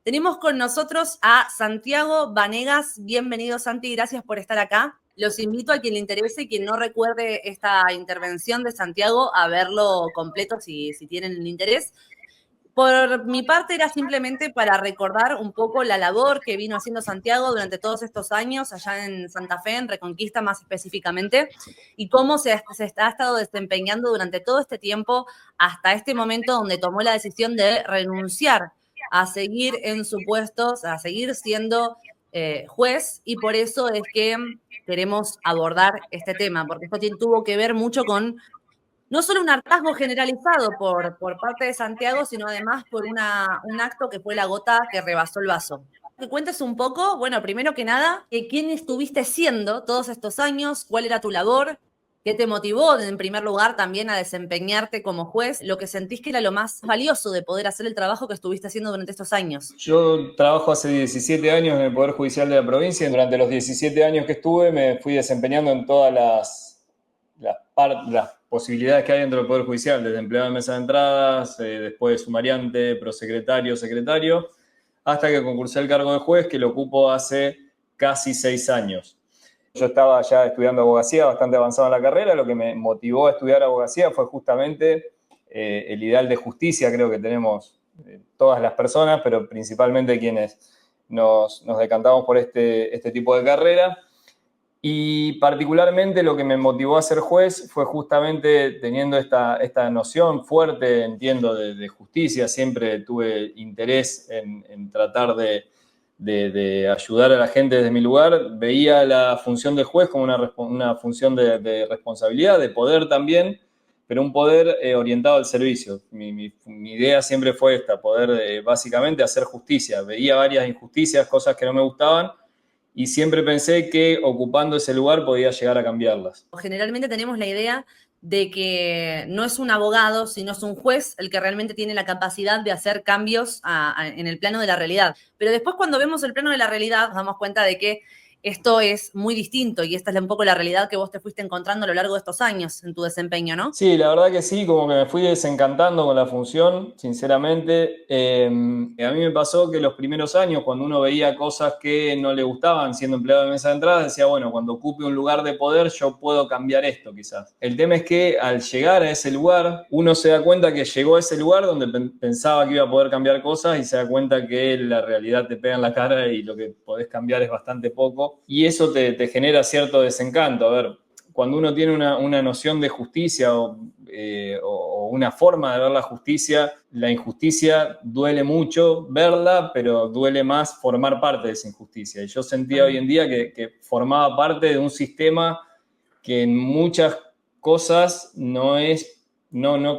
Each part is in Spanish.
Tenemos con nosotros a Santiago Vanegas. Bienvenido, Santi, gracias por estar acá. Los invito a quien le interese y quien no recuerde esta intervención de Santiago a verlo completo si tienen el interés. Por mi parte era simplemente para recordar un poco la labor que vino haciendo Santiago durante todos estos años allá en Santa Fe, en Reconquista más específicamente, y cómo se ha estado desempeñando durante todo este tiempo hasta este momento donde tomó la decisión de renunciar a seguir en su puesto, a seguir siendo juez, y por eso es que queremos abordar este tema, porque esto tuvo que ver mucho con no solo un hartazgo generalizado por parte de Santiago, sino además por un acto que fue la gota que rebasó el vaso. Que cuentes un poco, bueno, primero que nada, quién estuviste siendo todos estos años, cuál era tu labor, qué te motivó en primer lugar también a desempeñarte como juez, lo que sentís que era lo más valioso de poder hacer el trabajo que estuviste haciendo durante estos años. Yo trabajo hace 17 años en el Poder Judicial de la provincia. Durante los 17 años que estuve me fui desempeñando en todas las posibilidades que hay dentro del Poder Judicial, desde empleado de mesa de entradas, después sumariante, prosecretario, secretario, hasta que concursé el cargo de juez, que lo ocupo hace casi 6 años. Yo estaba ya estudiando abogacía, bastante avanzado en la carrera. Lo que me motivó a estudiar abogacía fue justamente el ideal de justicia, creo que tenemos todas las personas, pero principalmente quienes nos decantamos por este tipo de carrera. Y particularmente lo que me motivó a ser juez fue justamente teniendo esta noción fuerte, entiendo, de justicia. Siempre tuve interés en tratar de ayudar a la gente desde mi lugar. Veía la función del juez como una función de responsabilidad, de poder también, pero un poder orientado al servicio. Mi idea siempre fue esta, poder básicamente hacer justicia. Veía varias injusticias, cosas que no me gustaban, y siempre pensé que ocupando ese lugar podía llegar a cambiarlas. Generalmente tenemos la idea de que no es un abogado, sino es un juez el que realmente tiene la capacidad de hacer cambios en el plano de la realidad. Pero después cuando vemos el plano de la realidad nos damos cuenta de que esto es muy distinto y esta es un poco la realidad que vos te fuiste encontrando a lo largo de estos años en tu desempeño, ¿no? Sí, la verdad que sí, como que me fui desencantando con la función, sinceramente. A mí me pasó que los primeros años, cuando uno veía cosas que no le gustaban siendo empleado de mesa de entrada, decía, bueno, cuando ocupe un lugar de poder yo puedo cambiar esto quizás. El tema es que al llegar a ese lugar, uno se da cuenta que llegó a ese lugar donde pensaba que iba a poder cambiar cosas y se da cuenta que la realidad te pega en la cara y lo que podés cambiar es bastante poco. Y eso te genera cierto desencanto. A ver, cuando uno tiene una noción de justicia o una forma de ver la justicia, la injusticia duele mucho verla, pero duele más formar parte de esa injusticia. Y yo sentía hoy en día que formaba parte de un sistema que en muchas cosas no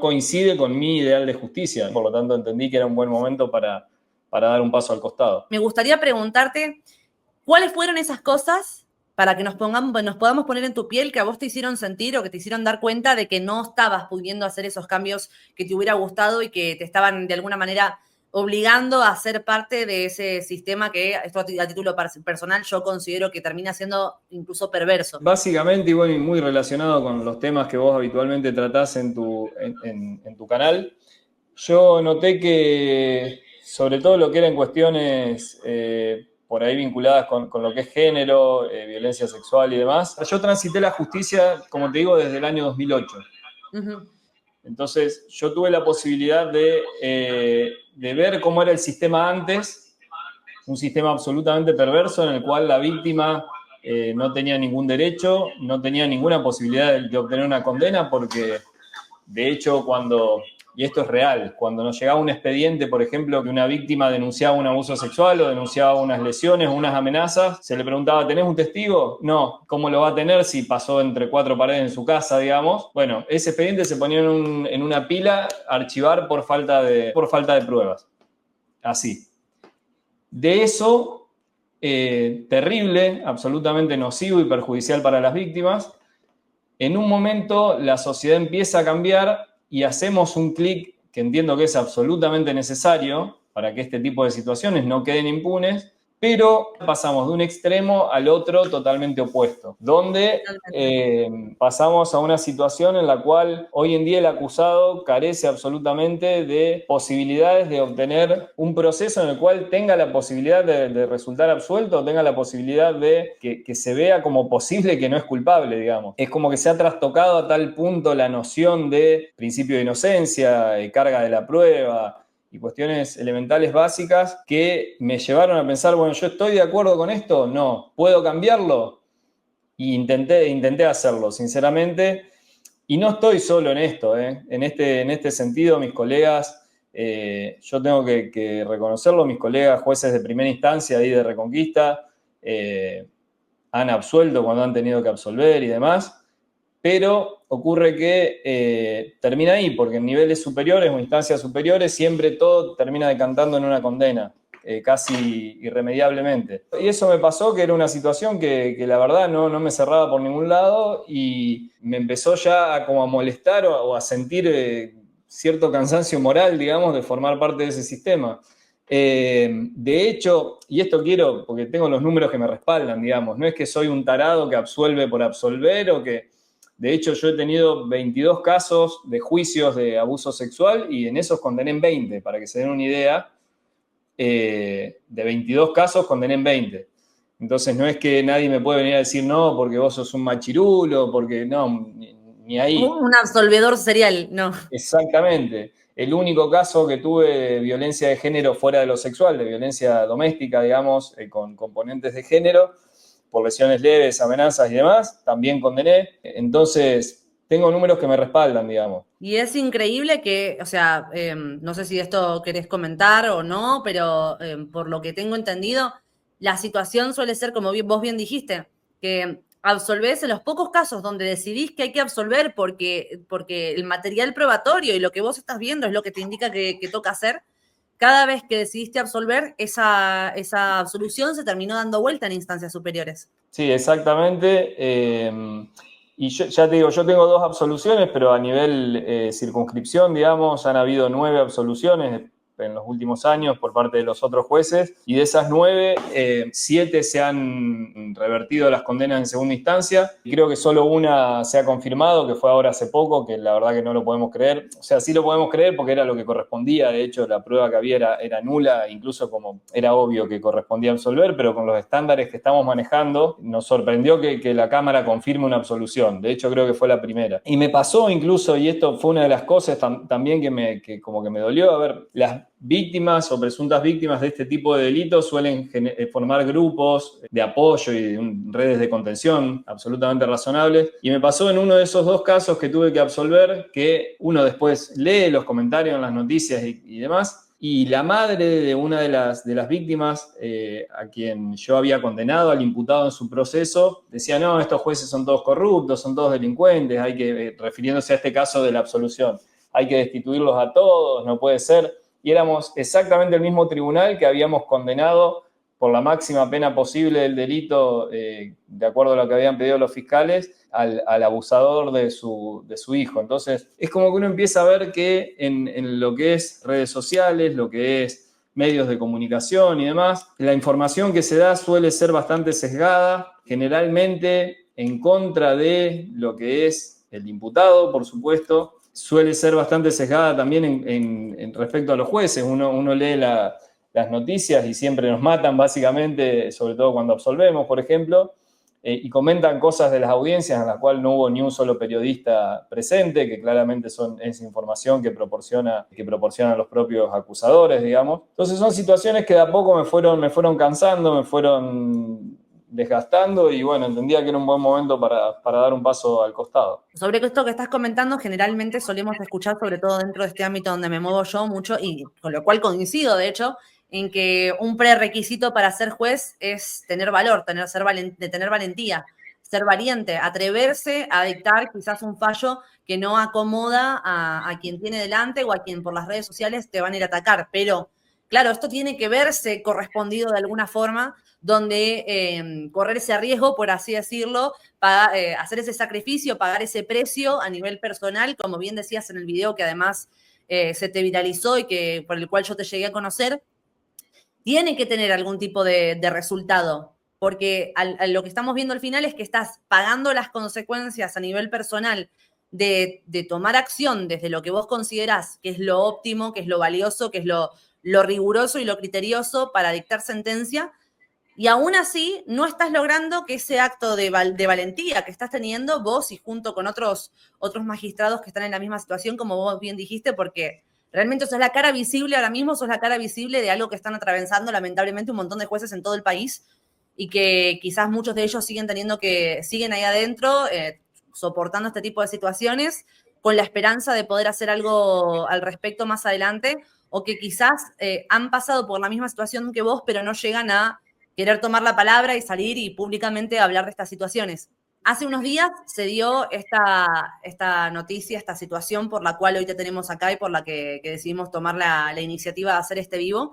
coincide con mi ideal de justicia. Por lo tanto, entendí que era un buen momento para dar un paso al costado. Me gustaría preguntarte, ¿cuáles fueron esas cosas para que nos podamos poner en tu piel que a vos te hicieron sentir o que te hicieron dar cuenta de que no estabas pudiendo hacer esos cambios que te hubiera gustado y que te estaban de alguna manera obligando a ser parte de ese sistema que, esto a título personal, yo considero que termina siendo incluso perverso? Básicamente, y bueno, muy relacionado con los temas que vos habitualmente tratás en tu canal, yo noté que, sobre todo lo que eran cuestiones por ahí vinculadas con lo que es género, violencia sexual y demás, yo transité la justicia, como te digo, desde el año 2008. Uh-huh. Entonces, yo tuve la posibilidad de ver cómo era el sistema antes, un sistema absolutamente perverso en el cual la víctima no tenía ningún derecho, no tenía ninguna posibilidad de obtener una condena, porque de hecho y esto es real, cuando nos llegaba un expediente, por ejemplo, que una víctima denunciaba un abuso sexual o denunciaba unas lesiones o unas amenazas, se le preguntaba, ¿tenés un testigo? No. ¿Cómo lo va a tener si pasó entre 4 paredes en su casa, digamos? Bueno, ese expediente se ponía en una pila a archivar por falta de pruebas. Así. De eso, terrible, absolutamente nocivo y perjudicial para las víctimas, en un momento la sociedad empieza a cambiar y hacemos un clic que entiendo que es absolutamente necesario para que este tipo de situaciones no queden impunes, pero pasamos de un extremo al otro totalmente opuesto, donde pasamos a una situación en la cual hoy en día el acusado carece absolutamente de posibilidades de obtener un proceso en el cual tenga la posibilidad de resultar absuelto, tenga la posibilidad de que se vea como posible que no es culpable, digamos. Es como que se ha trastocado a tal punto la noción de principio de inocencia, carga de la prueba y cuestiones elementales básicas que me llevaron a pensar, bueno, ¿yo estoy de acuerdo con esto? No. ¿Puedo cambiarlo? Y intenté hacerlo, sinceramente. Y no estoy solo en esto, ¿eh? En este sentido, mis colegas, yo tengo que reconocerlo, mis colegas jueces de primera instancia ahí de Reconquista han absuelto cuando han tenido que absolver y demás. Pero ocurre que termina ahí, porque en niveles superiores o instancias superiores siempre todo termina decantando en una condena, casi irremediablemente. Y eso me pasó, que era una situación que la verdad no me cerraba por ningún lado y me empezó ya a molestar o a sentir cierto cansancio moral, digamos, de formar parte de ese sistema. De hecho, y esto quiero, porque tengo los números que me respaldan, digamos, no es que soy un tarado que absuelve por absolver o que... De hecho, yo he tenido 22 casos de juicios de abuso sexual y en esos condené en 20, para que se den una idea. De 22 casos condené en 20. Entonces no es que nadie me puede venir a decir no, porque vos sos un machirulo, porque no, ni ahí. Un absolvedor serial, no. Exactamente. El único caso que tuve de violencia de género fuera de lo sexual, de violencia doméstica, digamos, con componentes de género, por lesiones leves, amenazas y demás, también condené. Entonces, tengo números que me respaldan, digamos. Y es increíble que, o sea, no sé si esto querés comentar o no, pero por lo que tengo entendido, la situación suele ser, como vos bien dijiste, que absolvés en los pocos casos donde decidís que hay que absolver porque el material probatorio y lo que vos estás viendo es lo que te indica que toca hacer. Cada vez que decidiste absolver, esa absolución se terminó dando vuelta en instancias superiores. Sí, exactamente. Y yo, ya te digo, yo tengo 2 absoluciones, pero a nivel circunscripción, digamos, han habido 9 absoluciones en los últimos años por parte de los otros jueces, y de esas 9, 7 se han revertido las condenas en segunda instancia. Y creo que solo una se ha confirmado, que fue ahora hace poco, que la verdad que no lo podemos creer. O sea, sí lo podemos creer porque era lo que correspondía. De hecho, la prueba que había era nula, incluso como era obvio que correspondía absolver, pero con los estándares que estamos manejando, nos sorprendió que la Cámara confirme una absolución. De hecho, creo que fue la primera. Y me pasó incluso, y esto fue una de las cosas también que como que me dolió, a ver, las víctimas o presuntas víctimas de este tipo de delitos suelen formar grupos de apoyo y redes de contención absolutamente razonables. Y me pasó en uno de esos 2 casos que tuve que absolver, que uno después lee los comentarios en las noticias y demás, y la madre de una de las víctimas, a quien yo había condenado, al imputado en su proceso, decía, no, estos jueces son todos corruptos, son todos delincuentes, hay que, refiriéndose a este caso de la absolución, hay que destituirlos a todos, no puede ser. Y éramos exactamente el mismo tribunal que habíamos condenado por la máxima pena posible del delito, de acuerdo a lo que habían pedido los fiscales, al abusador de su hijo. Entonces, es como que uno empieza a ver que en lo que es redes sociales, lo que es medios de comunicación y demás, la información que se da suele ser bastante sesgada, generalmente en contra de lo que es el imputado, por supuesto, suele ser bastante sesgada también en respecto a los jueces. Uno lee las noticias y siempre nos matan, básicamente, sobre todo cuando absolvemos, por ejemplo, y comentan cosas de las audiencias en las cuales no hubo ni un solo periodista presente, que claramente es información que proporcionan los propios acusadores, digamos. Entonces son situaciones que de a poco me fueron cansando, me fueron desgastando y bueno, entendía que era un buen momento para dar un paso al costado. Sobre esto que estás comentando, generalmente solemos escuchar, sobre todo dentro de este ámbito donde me muevo yo mucho, y con lo cual coincido, de hecho, en que un prerequisito para ser juez es tener valor, tener valentía, ser valiente, atreverse a dictar quizás un fallo que no acomoda a quien tiene delante o a quien por las redes sociales te van a ir a atacar. Pero, claro, esto tiene que verse correspondido de alguna forma, donde correr ese riesgo, por así decirlo, hacer ese sacrificio, pagar ese precio a nivel personal, como bien decías en el video que además se te viralizó y por el cual yo te llegué a conocer, tiene que tener algún tipo de resultado, porque lo que estamos viendo al final es que estás pagando las consecuencias a nivel personal de tomar acción desde lo que vos considerás que es lo óptimo, que es lo valioso, que es lo riguroso y lo criterioso para dictar sentencia, y aún así no estás logrando que ese acto de valentía que estás teniendo vos y junto con otros magistrados que están en la misma situación, como vos bien dijiste, porque realmente sos la cara visible ahora mismo, sos la cara visible de algo que están atravesando lamentablemente un montón de jueces en todo el país y que quizás muchos de ellos siguen ahí adentro soportando este tipo de situaciones con la esperanza de poder hacer algo al respecto más adelante, o que quizás han pasado por la misma situación que vos, pero no llegan a querer tomar la palabra y salir y públicamente hablar de estas situaciones. Hace unos días se dio esta noticia, esta situación por la cual hoy te tenemos acá y por la que decidimos tomar la iniciativa de hacer este vivo.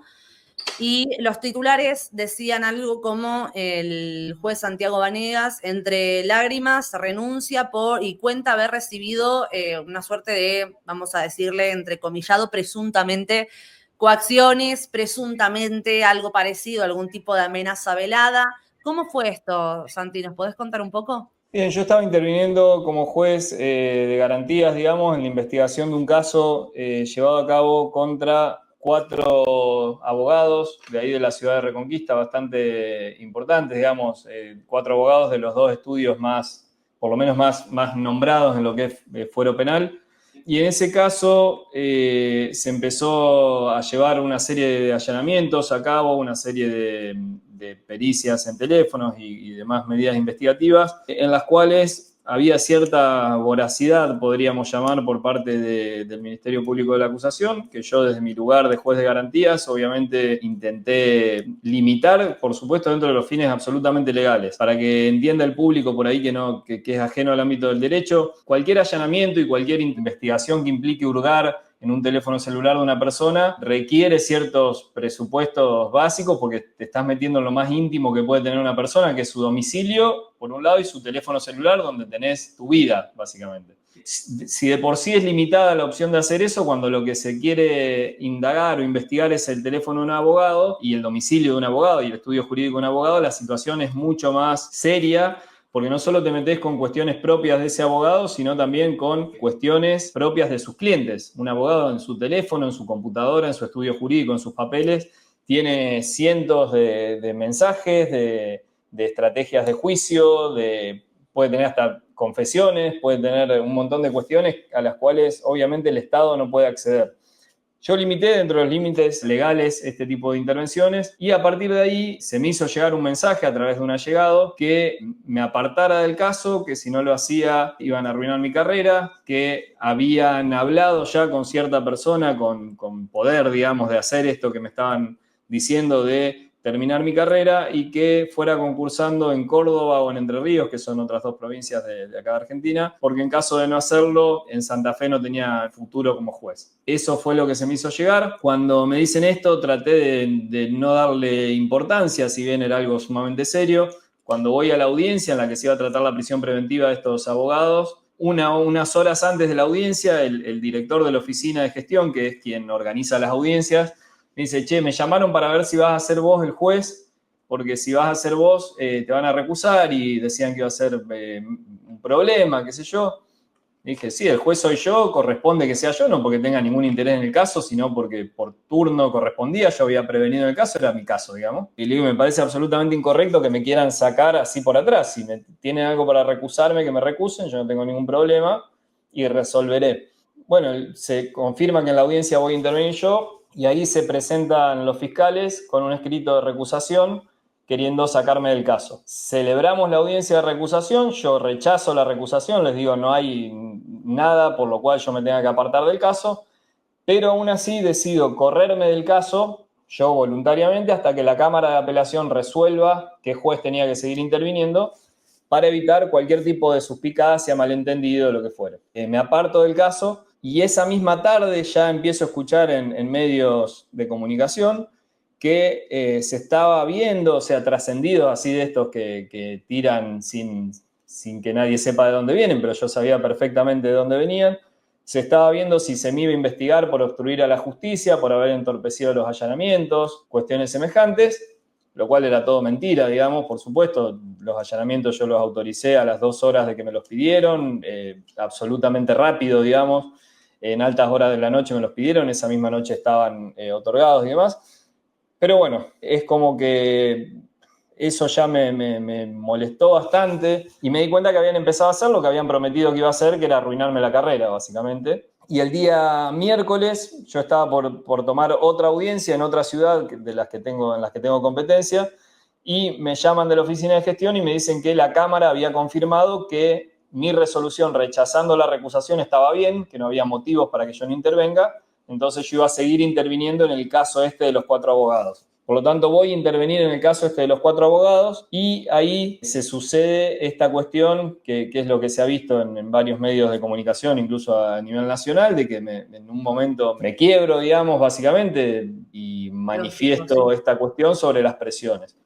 Y los titulares decían algo como el juez Santiago Banegas, entre lágrimas, renuncia y cuenta haber recibido una suerte de, vamos a decirle, entrecomillado, presuntamente, coacciones, presuntamente algo parecido, algún tipo de amenaza velada. ¿Cómo fue esto, Santi? ¿Nos podés contar un poco? Bien, yo estaba interviniendo como juez de garantías, digamos, en la investigación de un caso llevado a cabo contra 4 abogados de ahí de la ciudad de Reconquista, bastante importantes, digamos, 4 abogados de los 2 estudios más, por lo menos más nombrados en lo que es fuero penal. Y en ese caso se empezó a llevar una serie de allanamientos a cabo, una serie de pericias en teléfonos y demás medidas investigativas, en las cuales había cierta voracidad, podríamos llamar, por parte del Ministerio Público de la Acusación, que yo desde mi lugar de juez de garantías, obviamente intenté limitar, por supuesto, dentro de los fines absolutamente legales, para que entienda el público por ahí que es ajeno al ámbito del derecho. Cualquier allanamiento y cualquier investigación que implique hurgar en un teléfono celular de una persona requiere ciertos presupuestos básicos porque te estás metiendo en lo más íntimo que puede tener una persona, que es su domicilio, por un lado, y su teléfono celular, donde tenés tu vida, básicamente. Si de por sí es limitada la opción de hacer eso, cuando lo que se quiere indagar o investigar es el teléfono de un abogado y el domicilio de un abogado y el estudio jurídico de un abogado, la situación es mucho más seria, porque no solo te metés con cuestiones propias de ese abogado, sino también con cuestiones propias de sus clientes. Un abogado en su teléfono, en su computadora, en su estudio jurídico, en sus papeles, tiene cientos de mensajes, de estrategias de juicio, puede tener hasta confesiones, puede tener un montón de cuestiones a las cuales obviamente el Estado no puede acceder. Yo limité dentro de los límites legales este tipo de intervenciones y a partir de ahí se me hizo llegar un mensaje a través de un allegado que me apartara del caso, que si no lo hacía iban a arruinar mi carrera, que habían hablado ya con cierta persona con poder, digamos, de hacer esto que me estaban diciendo de terminar mi carrera y que fuera concursando en Córdoba o en Entre Ríos, que son otras 2 provincias de acá de Argentina, porque en caso de no hacerlo, en Santa Fe no tenía futuro como juez. Eso fue lo que se me hizo llegar. Cuando me dicen esto, traté de no darle importancia, si bien era algo sumamente serio. Cuando voy a la audiencia en la que se iba a tratar la prisión preventiva de estos abogados, unas horas antes de la audiencia, el director de la oficina de gestión, que es quien organiza las audiencias, me dice, che, me llamaron para ver si vas a ser vos el juez, porque si vas a ser vos te van a recusar y decían que iba a ser un problema, qué sé yo. Y dije, sí, el juez soy yo, corresponde que sea yo, no porque tenga ningún interés en el caso, sino porque por turno correspondía, yo había prevenido el caso, era mi caso, digamos. Y le digo, me parece absolutamente incorrecto que me quieran sacar así por atrás. Si tienen algo para recusarme, que me recusen, yo no tengo ningún problema y resolveré. Bueno, se confirma que en la audiencia voy a intervenir yo, y ahí se presentan los fiscales con un escrito de recusación queriendo sacarme del caso. Celebramos la audiencia de recusación, yo rechazo la recusación, les digo no hay nada por lo cual yo me tenga que apartar del caso, pero aún así decido correrme del caso, yo voluntariamente, hasta que la Cámara de Apelación resuelva qué juez tenía que seguir interviniendo para evitar cualquier tipo de suspicacia, malentendido, o lo que fuere. Me aparto del caso y esa misma tarde ya empiezo a escuchar en medios de comunicación que se estaba viendo, o sea, trascendidos así de estos que tiran sin que nadie sepa de dónde vienen, pero yo sabía perfectamente de dónde venían. se estaba viendo si se me iba a investigar por obstruir a la justicia, por haber entorpecido los allanamientos, cuestiones semejantes, lo cual era todo mentira, digamos, por supuesto. Los allanamientos yo los autoricé a las 2 horas de que me los pidieron, absolutamente rápido, digamos. En altas horas de la noche me los pidieron, esa misma noche estaban otorgados y demás. Pero bueno, es como que eso ya me molestó bastante y me di cuenta que habían empezado a hacer lo que habían prometido que iba a hacer, que era arruinarme la carrera, básicamente. Y el día miércoles yo estaba por tomar otra audiencia en otra ciudad en las que tengo competencia, y me llaman de la oficina de gestión y me dicen que la Cámara había confirmado que mi resolución rechazando la recusación estaba bien, que no había motivos para que yo no intervenga, entonces yo iba a seguir interviniendo en el caso este de los 4 abogados. Por lo tanto, voy a intervenir en el caso este de los 4 abogados y ahí se sucede esta cuestión que es lo que se ha visto en varios medios de comunicación, incluso a nivel nacional, de que en un momento me quiebro, digamos, básicamente, y manifiesto esta cuestión sobre las presiones.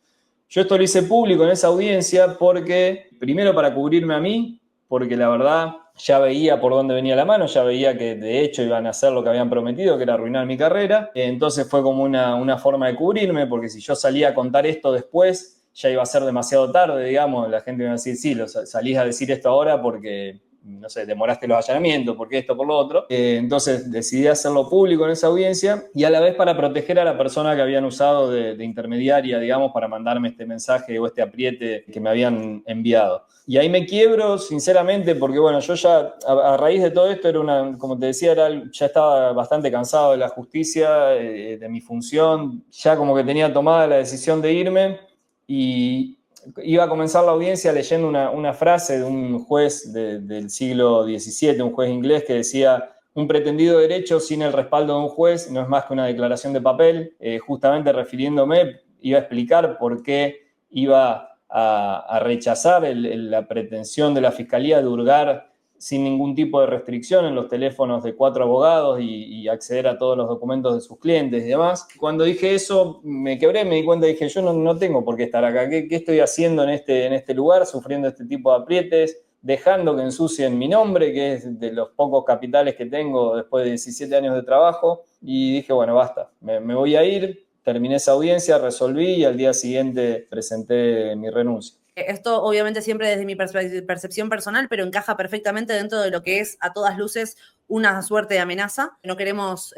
Yo esto lo hice público en esa audiencia porque, primero para cubrirme a mí, porque la verdad ya veía por dónde venía la mano, ya veía que de hecho iban a hacer lo que habían prometido, que era arruinar mi carrera. Entonces fue como una forma de cubrirme, porque si yo salía a contar esto después, ya iba a ser demasiado tarde, digamos. La gente me iba a decir, sí, salís a decir esto ahora porque, no sé, demoraste los allanamientos, porque esto, por lo otro. Entonces decidí hacerlo público en esa audiencia y a la vez para proteger a la persona que habían usado de intermediaria, digamos, para mandarme este mensaje o este apriete que me habían enviado. Y ahí me quiebro, sinceramente, porque bueno, yo ya a raíz de todo esto como te decía, ya estaba bastante cansado de la justicia, de mi función, ya como que tenía tomada la decisión de irme y iba a comenzar la audiencia leyendo una frase de un juez del siglo XVII, un juez inglés, que decía: un pretendido derecho sin el respaldo de un juez no es más que una declaración de papel. Justamente refiriéndome, iba a explicar por qué iba a rechazar la pretensión de la Fiscalía de hurgar sin ningún tipo de restricción en los teléfonos de 4 abogados y acceder a todos los documentos de sus clientes y demás. Cuando dije eso, me quebré, me di cuenta y dije, yo no tengo por qué estar acá. ¿Qué estoy haciendo en este lugar, sufriendo este tipo de aprietes, dejando que ensucien mi nombre, que es de los pocos capitales que tengo después de 17 años de trabajo? Y dije, bueno, basta, me voy a ir. Terminé esa audiencia, resolví y al día siguiente presenté mi renuncia. Esto obviamente siempre desde mi percepción personal, pero encaja perfectamente dentro de lo que es a todas luces una suerte de amenaza. No queremos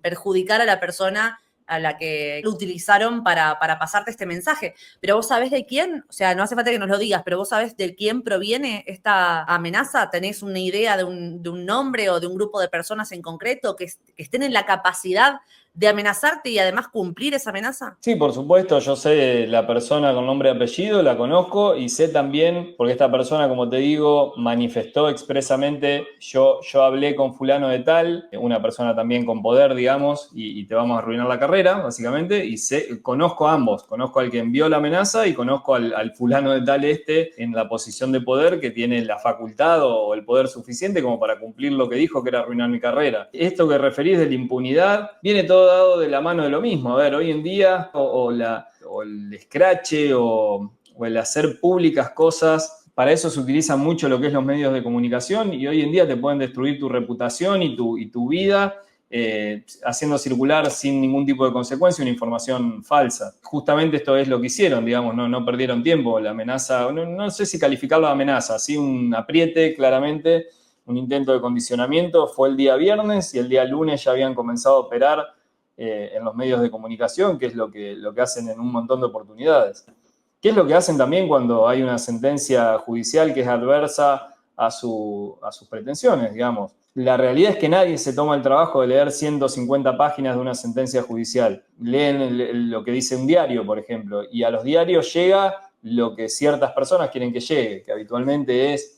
perjudicar a la persona a la que lo utilizaron para pasarte este mensaje. Pero vos sabés de quién, o sea, no hace falta que nos lo digas, pero vos sabés de quién proviene esta amenaza. ¿Tenés una idea de un nombre o de un grupo de personas en concreto que estén en la capacidad de amenazarte y además cumplir esa amenaza? Sí, por supuesto, yo sé la persona con nombre y apellido, la conozco, y sé también, porque esta persona, como te digo, manifestó expresamente: yo hablé con fulano de tal, una persona también con poder, digamos, y te vamos a arruinar la carrera, básicamente, y conozco a ambos, conozco al que envió la amenaza y conozco al fulano de tal en la posición de poder, que tiene la facultad o el poder suficiente como para cumplir lo que dijo, que era arruinar mi carrera. Esto que referís de la impunidad viene todo dado de la mano de lo mismo. A ver, hoy en día o el escrache o el hacer públicas cosas, para eso se utilizan mucho lo que es los medios de comunicación, y hoy en día te pueden destruir tu reputación y tu vida, haciendo circular sin ningún tipo de consecuencia una información falsa. Justamente esto es lo que hicieron, digamos, no perdieron tiempo. La amenaza, no sé si calificarlo de amenaza, sí un apriete, claramente, un intento de condicionamiento, fue el día viernes, y el día lunes ya habían comenzado a operar en los medios de comunicación, que es lo que hacen en un montón de oportunidades. ¿Qué es lo que hacen también cuando hay una sentencia judicial que es adversa a sus pretensiones, digamos? La realidad es que nadie se toma el trabajo de leer 150 páginas de una sentencia judicial. Leen lo que dice un diario, por ejemplo, y a los diarios llega lo que ciertas personas quieren que llegue, que habitualmente es,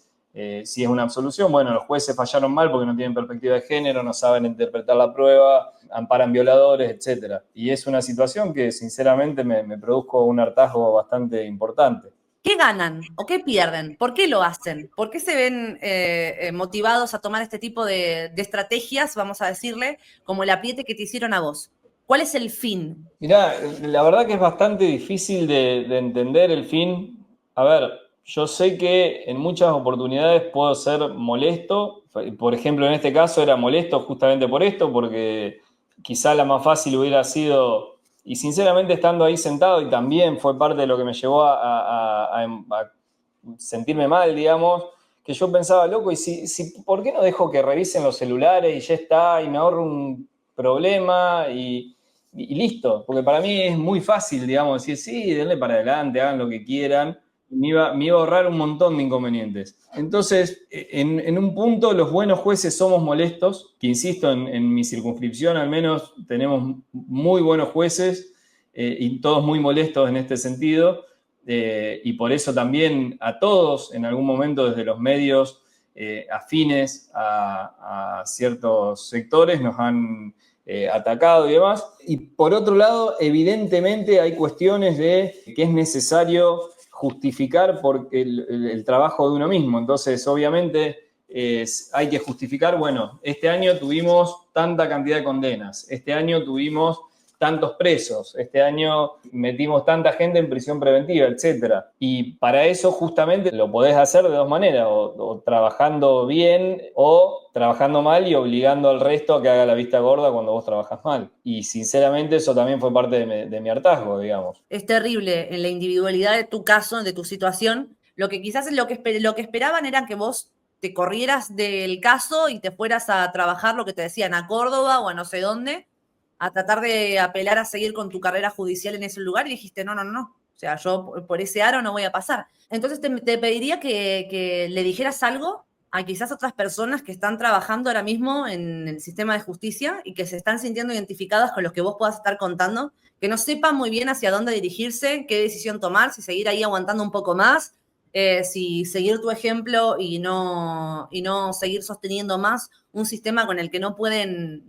si es una absolución, bueno, los jueces fallaron mal porque no tienen perspectiva de género, no saben interpretar la prueba, amparan violadores, etc. Y es una situación que sinceramente me produjo un hartazgo bastante importante. ¿Qué ganan o qué pierden? ¿Por qué lo hacen? ¿Por qué se ven motivados a tomar este tipo de estrategias, vamos a decirle, como el apriete que te hicieron a vos? ¿Cuál es el fin? Mirá, la verdad que es bastante difícil de entender el fin. A ver, yo sé que en muchas oportunidades puedo ser molesto, Por ejemplo, en este caso era molesto justamente por esto, porque quizá la más fácil hubiera sido, y sinceramente estando ahí sentado, y también fue parte de lo que me llevó a sentirme mal, digamos, que yo pensaba, loco, ¿por qué no dejo que revisen los celulares y ya está, y me ahorro un problema y listo? Porque para mí es muy fácil, digamos, decir, sí, denle para adelante, hagan lo que quieran. Me iba a ahorrar un montón de inconvenientes. Entonces, en un punto, los buenos jueces somos molestos, que insisto, en mi circunscripción al menos tenemos muy buenos jueces y todos muy molestos en este sentido. Y por eso también a todos, en algún momento desde los medios afines a ciertos sectores, nos han atacado y demás. Y por otro lado, evidentemente hay cuestiones de que es necesario justificar el trabajo de uno mismo. Entonces, obviamente, hay que justificar, bueno, este año tuvimos tanta cantidad de condenas, este año tuvimos tantos presos, este año metimos tanta gente en prisión preventiva, etcétera. Y para eso justamente lo podés hacer de dos maneras, o trabajando bien o trabajando mal y obligando al resto a que haga la vista gorda cuando vos trabajas mal. Y sinceramente eso también fue parte de mi hartazgo, digamos. Es terrible en la individualidad de tu caso, de tu situación. Lo que quizás es lo que esperaban era que vos te corrieras del caso y te fueras a trabajar, lo que te decían, a Córdoba o a no sé dónde, a tratar de apelar a seguir con tu carrera judicial en ese lugar, y dijiste, no, no, no. O sea, yo por ese aro no voy a pasar. Entonces te pediría que le dijeras algo a quizás otras personas que están trabajando ahora mismo en el sistema de justicia y que se están sintiendo identificadas con lo que vos puedas estar contando, que no sepan muy bien hacia dónde dirigirse, qué decisión tomar, si seguir ahí aguantando un poco más, si seguir tu ejemplo y no seguir sosteniendo más un sistema con el que no pueden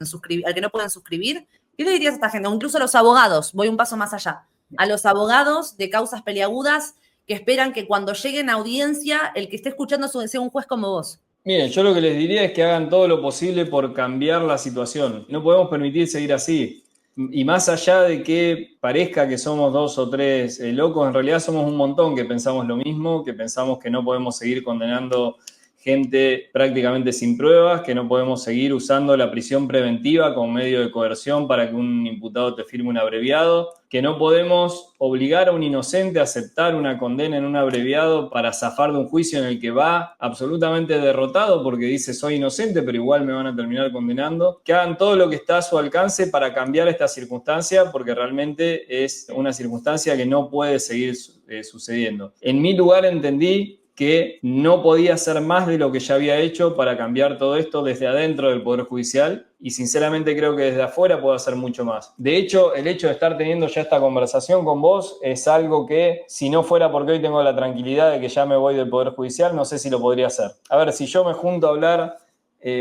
suscribir, al que no pueden suscribir. ¿Qué le dirías a esta gente? O incluso a los abogados, voy un paso más allá, a los abogados de causas peliagudas que esperan que cuando lleguen a audiencia, el que esté escuchando sea un juez como vos. Miren, yo lo que les diría es que hagan todo lo posible por cambiar la situación. No podemos permitir seguir así. Y más allá de que parezca que somos dos o tres locos, en realidad somos un montón que pensamos lo mismo, que pensamos que no podemos seguir condenando gente prácticamente sin pruebas, que no podemos seguir usando la prisión preventiva como medio de coerción para que un imputado te firme un abreviado, que no podemos obligar a un inocente a aceptar una condena en un abreviado para zafar de un juicio en el que va absolutamente derrotado porque dice soy inocente, pero igual me van a terminar condenando. Que hagan todo lo que está a su alcance para cambiar esta circunstancia, porque realmente es una circunstancia que no puede seguir sucediendo. En mi lugar entendí que no podía hacer más de lo que ya había hecho para cambiar todo esto desde adentro del Poder Judicial, y sinceramente creo que desde afuera puedo hacer mucho más. De hecho, el hecho de estar teniendo ya esta conversación con vos es algo que, si no fuera porque hoy tengo la tranquilidad de que ya me voy del Poder Judicial, no sé si lo podría hacer. A ver, si yo me junto a hablar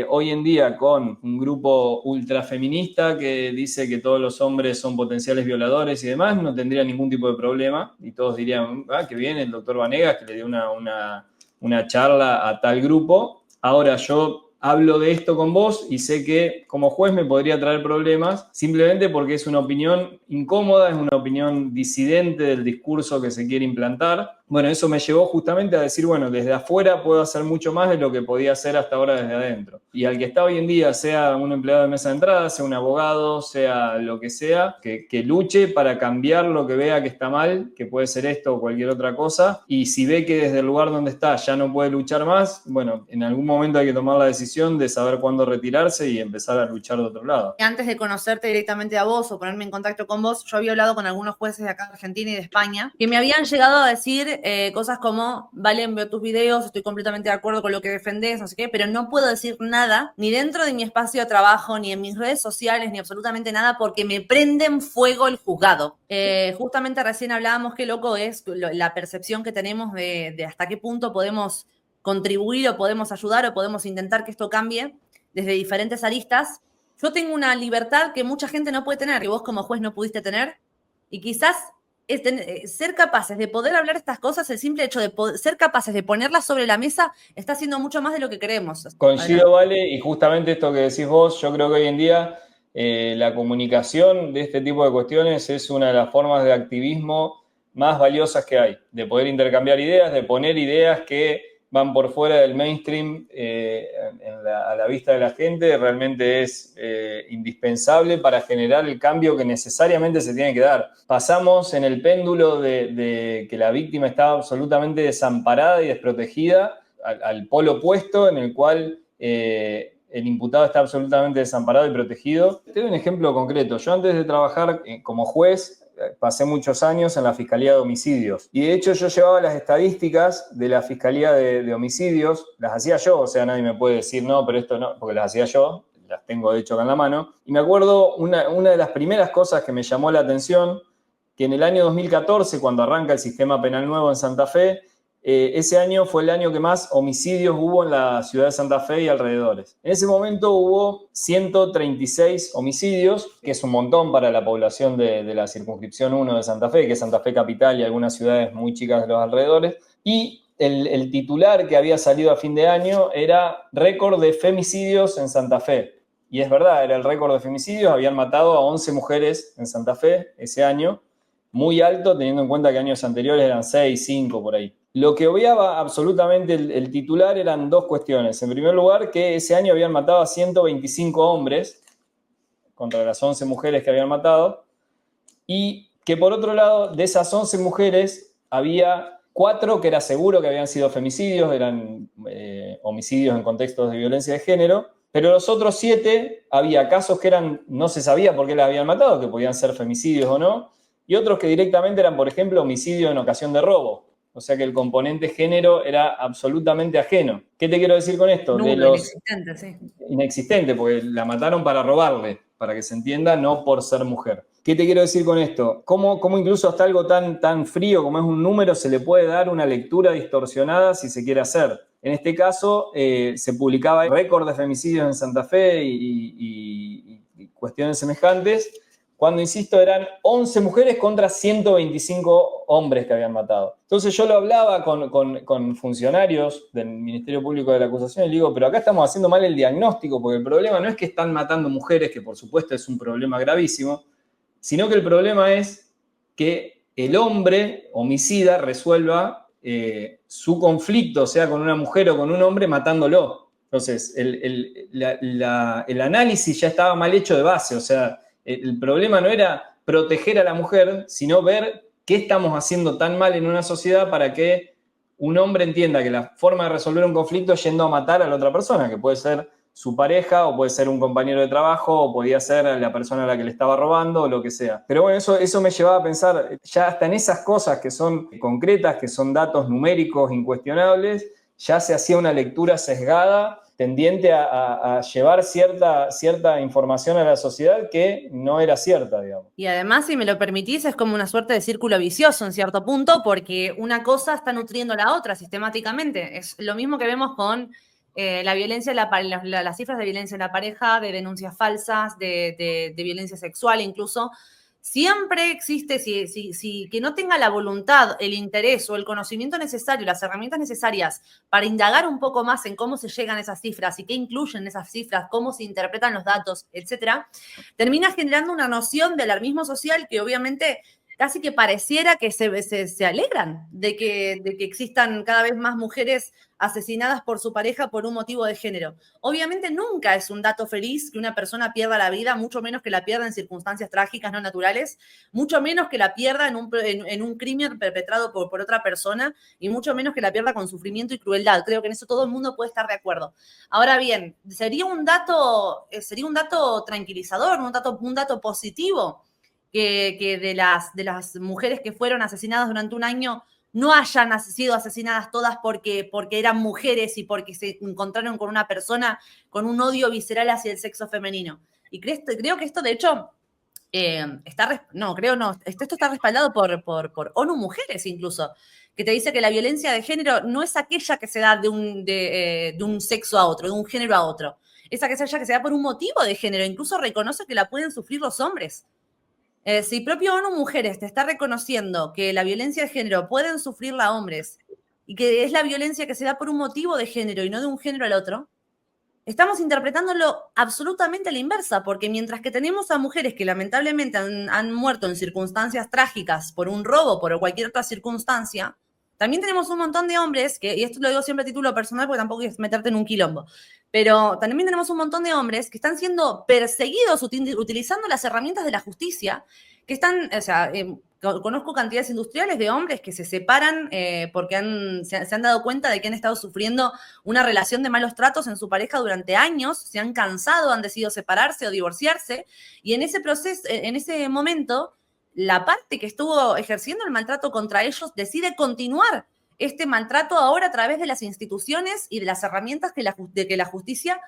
hoy en día con un grupo ultrafeminista que dice que todos los hombres son potenciales violadores y demás, no tendría ningún tipo de problema y todos dirían, que viene el doctor Vanegas que le dio una charla a tal grupo. Ahora yo hablo de esto con vos y sé que como juez me podría traer problemas simplemente porque es una opinión incómoda, es una opinión disidente del discurso que se quiere implantar. Bueno, eso me llevó justamente a decir, bueno, desde afuera puedo hacer mucho más de lo que podía hacer hasta ahora desde adentro. Y al que está hoy en día, sea un empleado de mesa de entrada, sea un abogado, sea lo que sea, que luche para cambiar lo que vea que está mal, que puede ser esto o cualquier otra cosa, y si ve que desde el lugar donde está ya no puede luchar más, bueno, en algún momento hay que tomar la decisión de saber cuándo retirarse y empezar a luchar de otro lado. Antes de conocerte directamente a vos o ponerme en contacto con vos, yo había hablado con algunos jueces de acá de Argentina y de España que me habían llegado a decir cosas como, Valen, veo tus videos, estoy completamente de acuerdo con lo que defendés, no sé qué, pero no puedo decir nada, ni dentro de mi espacio de trabajo, ni en mis redes sociales, ni absolutamente nada, porque me prenden fuego el juzgado. Justamente recién hablábamos qué loco es la percepción que tenemos de hasta qué punto podemos contribuir o podemos ayudar o podemos intentar que esto cambie desde diferentes aristas. Yo tengo una libertad que mucha gente no puede tener, que vos como juez no pudiste tener, y quizás ser capaces de poder hablar estas cosas, el simple hecho de ser capaces de ponerlas sobre la mesa, está haciendo mucho más de lo que creemos. Coincido, Vale, y justamente esto que decís vos, yo creo que hoy en día la comunicación de este tipo de cuestiones es una de las formas de activismo más valiosas que hay, de poder intercambiar ideas, de poner ideas que van por fuera del mainstream a la vista de la gente, realmente es indispensable para generar el cambio que necesariamente se tiene que dar. Pasamos en el péndulo de que la víctima estaba absolutamente desamparada y desprotegida al polo opuesto, en el cual el imputado está absolutamente desamparado y protegido. Te doy un ejemplo concreto. Yo antes de trabajar como juez, pasé muchos años en la Fiscalía de Homicidios. Y de hecho yo llevaba las estadísticas de la Fiscalía de Homicidios, las hacía yo, o sea, nadie me puede decir no, pero esto no, porque las hacía yo, las tengo de hecho acá en la mano. Y me acuerdo una de las primeras cosas que me llamó la atención, que en el año 2014, cuando arranca el sistema penal nuevo en Santa Fe, ese año fue el año que más homicidios hubo en la ciudad de Santa Fe y alrededores. En ese momento hubo 136 homicidios, que es un montón para la población de la circunscripción 1 de Santa Fe, que es Santa Fe capital y algunas ciudades muy chicas de los alrededores. Y el titular que había salido a fin de año era récord de femicidios en Santa Fe. Y es verdad, era el récord de femicidios, habían matado a 11 mujeres en Santa Fe ese año, muy alto teniendo en cuenta que años anteriores eran 6, 5 por ahí. Lo que obviaba absolutamente el titular eran dos cuestiones. En primer lugar, que ese año habían matado a 125 hombres contra las 11 mujeres que habían matado, y que por otro lado, de esas 11 mujeres, había 4 que era seguro que habían sido femicidios, eran homicidios en contextos de violencia de género, pero los otros 7 había casos que no se sabía por qué las habían matado, que podían ser femicidios o no, y otros que directamente eran, por ejemplo, homicidio en ocasión de robo. O sea que el componente género era absolutamente ajeno. ¿Qué te quiero decir con esto? Nulo, inexistente, sí. Inexistente, porque la mataron para robarle, para que se entienda, no por ser mujer. ¿Qué te quiero decir con esto? ¿Cómo incluso hasta algo tan frío como es un número se le puede dar una lectura distorsionada si se quiere hacer? En este caso, se publicaba récord de femicidios en Santa Fe y cuestiones semejantes, cuando, insisto, eran 11 mujeres contra 125 hombres que habían matado. Entonces yo lo hablaba con funcionarios del Ministerio Público de la Acusación y le digo, pero acá estamos haciendo mal el diagnóstico, porque el problema no es que están matando mujeres, que por supuesto es un problema gravísimo, sino que el problema es que el hombre homicida resuelva su conflicto, sea con una mujer o con un hombre, matándolo. Entonces, el análisis ya estaba mal hecho de base, o sea, el problema no era proteger a la mujer, sino ver qué estamos haciendo tan mal en una sociedad para que un hombre entienda que la forma de resolver un conflicto es yendo a matar a la otra persona, que puede ser su pareja, o puede ser un compañero de trabajo, o podía ser la persona a la que le estaba robando, o lo que sea. Pero bueno, eso me llevaba a pensar, ya hasta en esas cosas que son concretas, que son datos numéricos incuestionables, ya se hacía una lectura sesgada tendiente a llevar cierta información a la sociedad que no era cierta, digamos. Y además, si me lo permitís, es como una suerte de círculo vicioso en cierto punto, porque una cosa está nutriendo la otra sistemáticamente. Es lo mismo que vemos con la violencia, las cifras de violencia en la pareja, de denuncias falsas, de violencia sexual incluso. Siempre existe, que no tenga la voluntad, el interés o el conocimiento necesario, las herramientas necesarias para indagar un poco más en cómo se llegan a esas cifras y qué incluyen esas cifras, cómo se interpretan los datos, etcétera, termina generando una noción de alarmismo social que obviamente casi que pareciera que se alegran de que existan cada vez más mujeres asesinadas por su pareja por un motivo de género. Obviamente nunca es un dato feliz que una persona pierda la vida, mucho menos que la pierda en circunstancias trágicas no naturales, mucho menos que la pierda en un crimen perpetrado por otra persona y mucho menos que la pierda con sufrimiento y crueldad. Creo que en eso todo el mundo puede estar de acuerdo. Ahora bien, sería un dato tranquilizador, un dato positivo que de las mujeres que fueron asesinadas durante un año no hayan sido asesinadas todas porque eran mujeres y porque se encontraron con una persona con un odio visceral hacia el sexo femenino. Y creo que esto, de hecho, esto está respaldado por ONU Mujeres incluso, que te dice que la violencia de género no es aquella que se da de un sexo a otro, de un género a otro. Es aquella que se da por un motivo de género. Incluso reconoce que la pueden sufrir los hombres. Si propio ONU Mujeres te está reconociendo que la violencia de género pueden sufrirla hombres y que es la violencia que se da por un motivo de género y no de un género al otro, estamos interpretándolo absolutamente a la inversa, porque mientras que tenemos a mujeres que lamentablemente han muerto en circunstancias trágicas por un robo, por cualquier otra circunstancia, también tenemos un montón de hombres, y esto lo digo siempre a título personal porque tampoco es meterte en un quilombo, pero también tenemos un montón de hombres que están siendo perseguidos utilizando las herramientas de la justicia, que están, o sea, conozco cantidades industriales de hombres que se separan porque se han dado cuenta de que han estado sufriendo una relación de malos tratos en su pareja durante años, se han cansado, han decidido separarse o divorciarse, y en ese proceso, en ese momento, la parte que estuvo ejerciendo el maltrato contra ellos decide continuar este maltrato ahora a través de las instituciones y de las herramientas que la justicia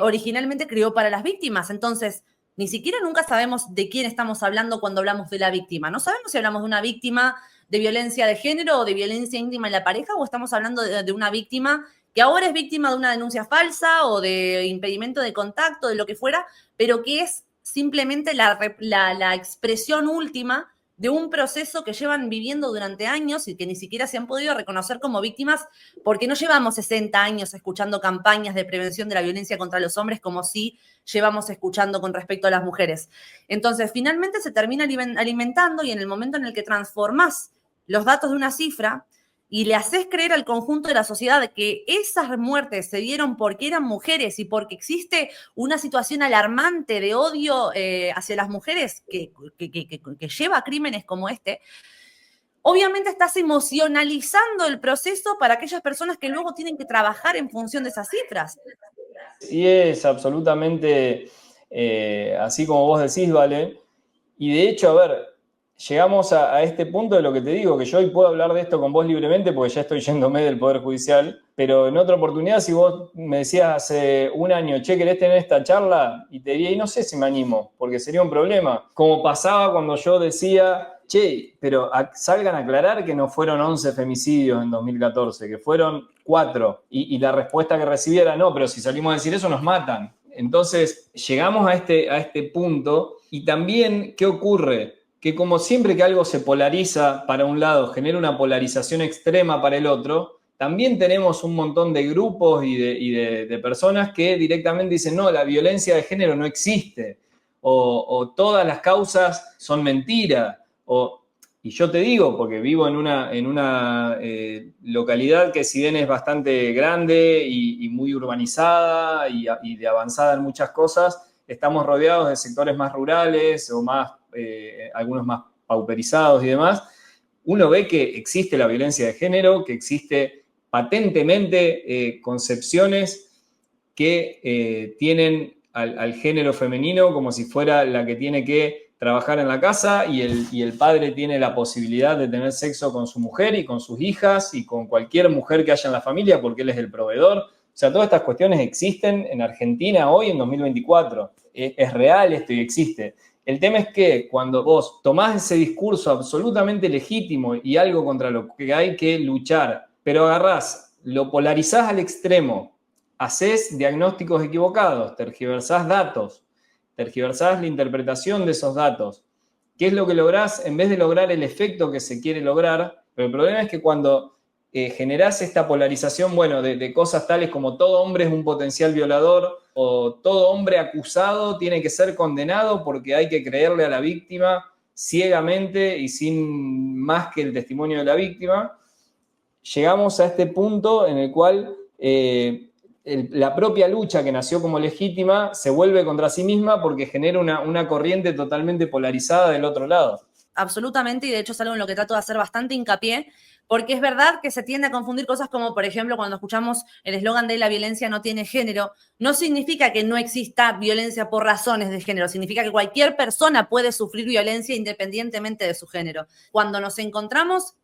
originalmente creó para las víctimas. Entonces, ni siquiera nunca sabemos de quién estamos hablando cuando hablamos de la víctima. No sabemos si hablamos de una víctima de violencia de género o de violencia íntima en la pareja, o estamos hablando de una víctima que ahora es víctima de una denuncia falsa o de impedimento de contacto, de lo que fuera, pero que es simplemente la expresión última de un proceso que llevan viviendo durante años y que ni siquiera se han podido reconocer como víctimas, porque no llevamos 60 años escuchando campañas de prevención de la violencia contra los hombres como sí llevamos escuchando con respecto a las mujeres. Entonces, finalmente se termina alimentando, y en el momento en el que transformás los datos de una cifra y le haces creer al conjunto de la sociedad que esas muertes se dieron porque eran mujeres y porque existe una situación alarmante de odio hacia las mujeres que lleva a crímenes como este, obviamente estás emocionalizando el proceso para aquellas personas que luego tienen que trabajar en función de esas cifras. Y es absolutamente así como vos decís, Vale. Y de hecho, a ver, llegamos a este punto de lo que te digo, que yo hoy puedo hablar de esto con vos libremente porque ya estoy yéndome del Poder Judicial, pero en otra oportunidad, si vos me decías hace un año, che, ¿querés tener esta charla? Y te diría, y no sé si me animo, porque sería un problema. Como pasaba cuando yo decía, che, pero salgan a aclarar que no fueron 11 femicidios en 2014, que fueron 4. Y la respuesta que recibí era, no, pero si salimos a decir eso nos matan. Entonces, llegamos a este punto, y también, ¿qué ocurre? Que como siempre que algo se polariza para un lado, genera una polarización extrema para el otro, también tenemos un montón de grupos y de personas que directamente dicen, no, la violencia de género no existe, o todas las causas son mentira, y yo te digo, porque vivo en una localidad que si bien es bastante grande y muy urbanizada y de avanzada en muchas cosas, estamos rodeados de sectores más rurales o más, algunos más pauperizados y demás. Uno ve que existe la violencia de género, que existe patentemente concepciones que tienen al género femenino como si fuera la que tiene que trabajar en la casa, y el padre tiene la posibilidad de tener sexo con su mujer y con sus hijas y con cualquier mujer que haya en la familia porque él es el proveedor. O sea, todas estas cuestiones existen en Argentina hoy, en 2024. Es real esto y existe. El tema es que cuando vos tomás ese discurso absolutamente legítimo y algo contra lo que hay que luchar, pero agarrás, lo polarizás al extremo, hacés diagnósticos equivocados, tergiversás datos, tergiversás la interpretación de esos datos. ¿Qué es lo que lográs? En vez de lograr el efecto que se quiere lograr, pero el problema es que cuando generás esta polarización, bueno, de cosas tales como todo hombre es un potencial violador, o todo hombre acusado tiene que ser condenado porque hay que creerle a la víctima ciegamente y sin más que el testimonio de la víctima, llegamos a este punto en el cual la propia lucha que nació como legítima se vuelve contra sí misma porque genera una corriente totalmente polarizada del otro lado. Absolutamente, y de hecho es algo en lo que trato de hacer bastante hincapié, porque es verdad que se tiende a confundir cosas como, por ejemplo, cuando escuchamos el eslogan de la violencia no tiene género, no significa que no exista violencia por razones de género, significa que cualquier persona puede sufrir violencia independientemente de su género. Cuando nos encontramos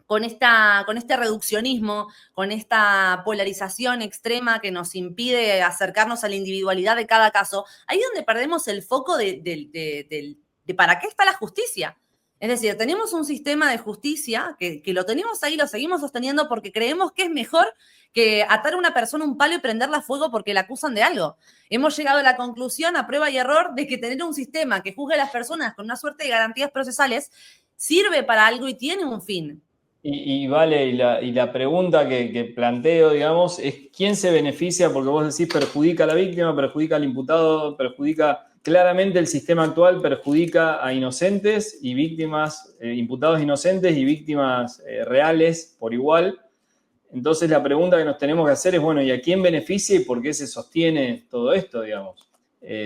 con este reduccionismo, con esta polarización extrema que nos impide acercarnos a la individualidad de cada caso, ahí es donde perdemos el foco de para qué está la justicia. Es decir, tenemos un sistema de justicia que lo tenemos ahí, lo seguimos sosteniendo porque creemos que es mejor que atar a una persona a un palo y prenderla a fuego porque la acusan de algo. Hemos llegado a la conclusión, a prueba y error, de que tener un sistema que juzgue a las personas con una suerte de garantías procesales sirve para algo y tiene un fin. Vale, y la pregunta que planteo, digamos, es ¿quién se beneficia? Porque vos decís perjudica a la víctima, perjudica al imputado, perjudica claramente el sistema actual perjudica a inocentes y víctimas, imputados inocentes y víctimas reales por igual. Entonces la pregunta que nos tenemos que hacer es, bueno, ¿y a quién beneficia y por qué se sostiene todo esto, digamos?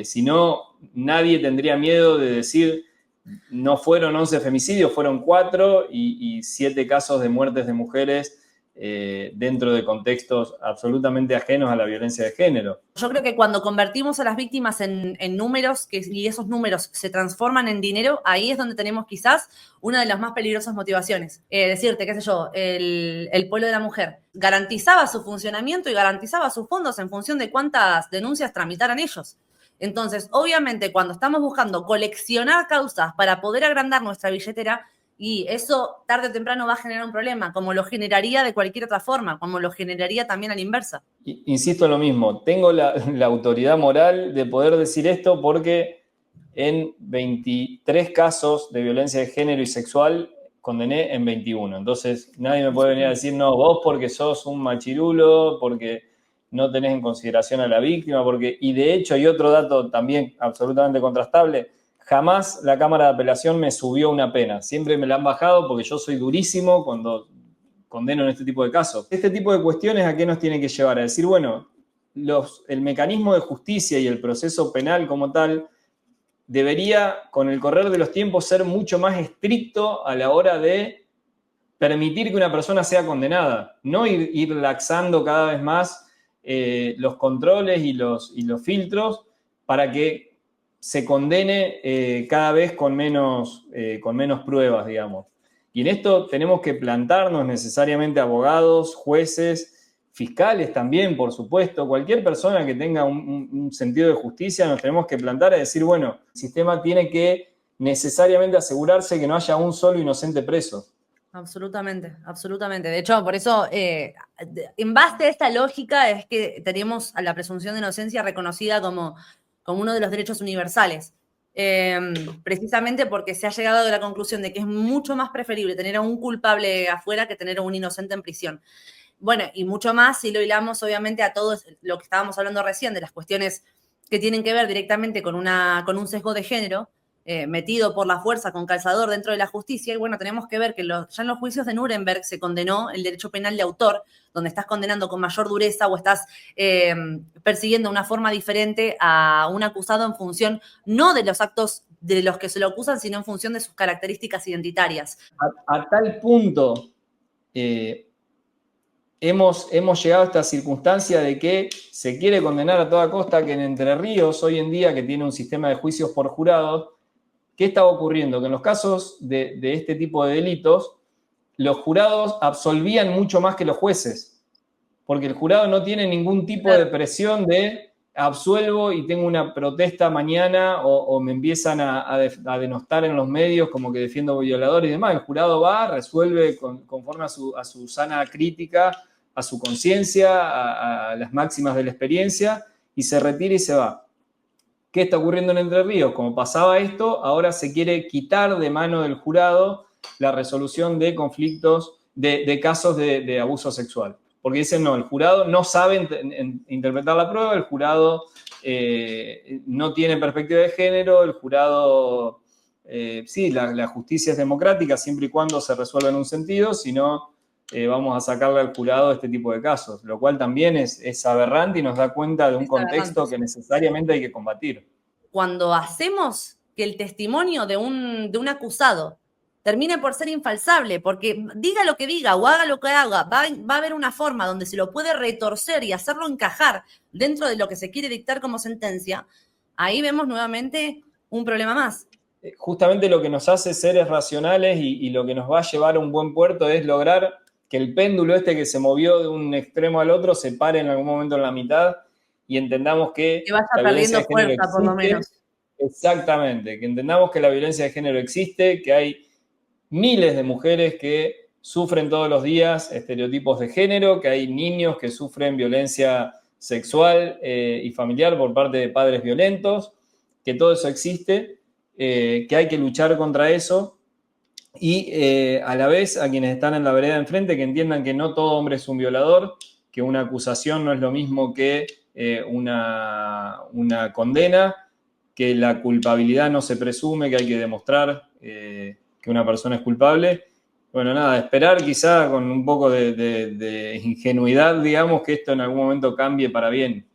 Si no, nadie tendría miedo de decir, no fueron 11 femicidios, fueron 4 y 7 casos de muertes de mujeres dentro de contextos absolutamente ajenos a la violencia de género. Yo creo que cuando convertimos a las víctimas en números y esos números se transforman en dinero, ahí es donde tenemos quizás una de las más peligrosas motivaciones. Decirte, qué sé yo, el pueblo de la mujer garantizaba su funcionamiento y garantizaba sus fondos en función de cuántas denuncias tramitaran ellos. Entonces, obviamente, cuando estamos buscando coleccionar causas para poder agrandar nuestra billetera, y eso tarde o temprano va a generar un problema, como lo generaría de cualquier otra forma, como lo generaría también a la inversa. Insisto en lo mismo, tengo la autoridad moral de poder decir esto porque en 23 casos de violencia de género y sexual condené en 21. Entonces nadie me puede venir a decir, no, vos porque sos un machirulo, porque no tenés en consideración a la víctima, y de hecho hay otro dato también absolutamente contrastable, jamás la Cámara de Apelación me subió una pena, siempre me la han bajado porque yo soy durísimo cuando condeno en este tipo de casos. Este tipo de cuestiones, ¿a qué nos tienen que llevar? A decir, bueno, el mecanismo de justicia y el proceso penal como tal debería, con el correr de los tiempos, ser mucho más estricto a la hora de permitir que una persona sea condenada, no ir laxando cada vez más los controles y los filtros para que se condene cada vez con menos pruebas, digamos. Y en esto tenemos que plantarnos necesariamente abogados, jueces, fiscales también, por supuesto. Cualquier persona que tenga un sentido de justicia nos tenemos que plantar a decir, bueno, el sistema tiene que necesariamente asegurarse que no haya un solo inocente preso. Absolutamente, absolutamente. De hecho, por eso, en base a esta lógica es que tenemos a la presunción de inocencia reconocida como uno de los derechos universales. Precisamente porque se ha llegado a la conclusión de que es mucho más preferible tener a un culpable afuera que tener a un inocente en prisión. Bueno, y mucho más si lo hilamos, obviamente, a todo lo que estábamos hablando recién, de las cuestiones que tienen que ver directamente con un sesgo de género, metido por la fuerza con calzador dentro de la justicia. Y bueno, tenemos que ver que ya en los juicios de Nuremberg se condenó el derecho penal de autor, donde estás condenando con mayor dureza o estás persiguiendo una forma diferente a un acusado en función no de los actos de los que se lo acusan, sino en función de sus características identitarias. A tal punto hemos llegado a esta circunstancia de que se quiere condenar a toda costa que en Entre Ríos, hoy en día, que tiene un sistema de juicios por jurados, ¿qué estaba ocurriendo? Que en los casos de este tipo de delitos, los jurados absolvían mucho más que los jueces, porque el jurado no tiene ningún tipo de presión de absuelvo y tengo una protesta mañana o me empiezan a denostar en los medios como que defiendo violadores y demás. El jurado va, resuelve conforme a su sana crítica, a su conciencia, a las máximas de la experiencia y se retira y se va. ¿Qué está ocurriendo en Entre Ríos? Como pasaba esto, ahora se quiere quitar de mano del jurado la resolución de conflictos, de casos de abuso sexual. Porque dicen, no, el jurado no sabe interpretar la prueba, el jurado no tiene perspectiva de género, el jurado, sí, la justicia es democrática siempre y cuando se resuelva en un sentido, si no, vamos a sacarle al jurado este tipo de casos, lo cual también es aberrante y nos da cuenta de un contexto que necesariamente hay que combatir. Cuando hacemos que el testimonio de un acusado termine por ser infalsable, porque diga lo que diga o haga lo que haga, va a haber una forma donde se lo puede retorcer y hacerlo encajar dentro de lo que se quiere dictar como sentencia, ahí vemos nuevamente un problema más. Justamente lo que nos hace seres racionales y lo que nos va a llevar a un buen puerto es lograr que el péndulo este que se movió de un extremo al otro se pare en algún momento en la mitad y entendamos que vaya perdiendo fuerza, por lo menos. Exactamente, que entendamos que la violencia de género existe, que hay miles de mujeres que sufren todos los días estereotipos de género, que hay niños que sufren violencia sexual y familiar por parte de padres violentos, que todo eso existe, que hay que luchar contra eso y a la vez a quienes están en la vereda de enfrente que entiendan que no todo hombre es un violador, que una acusación no es lo mismo que una condena, que la culpabilidad no se presume, que hay que demostrar que una persona es culpable. Bueno, nada, esperar quizá con un poco de ingenuidad, digamos, que esto en algún momento cambie para bien.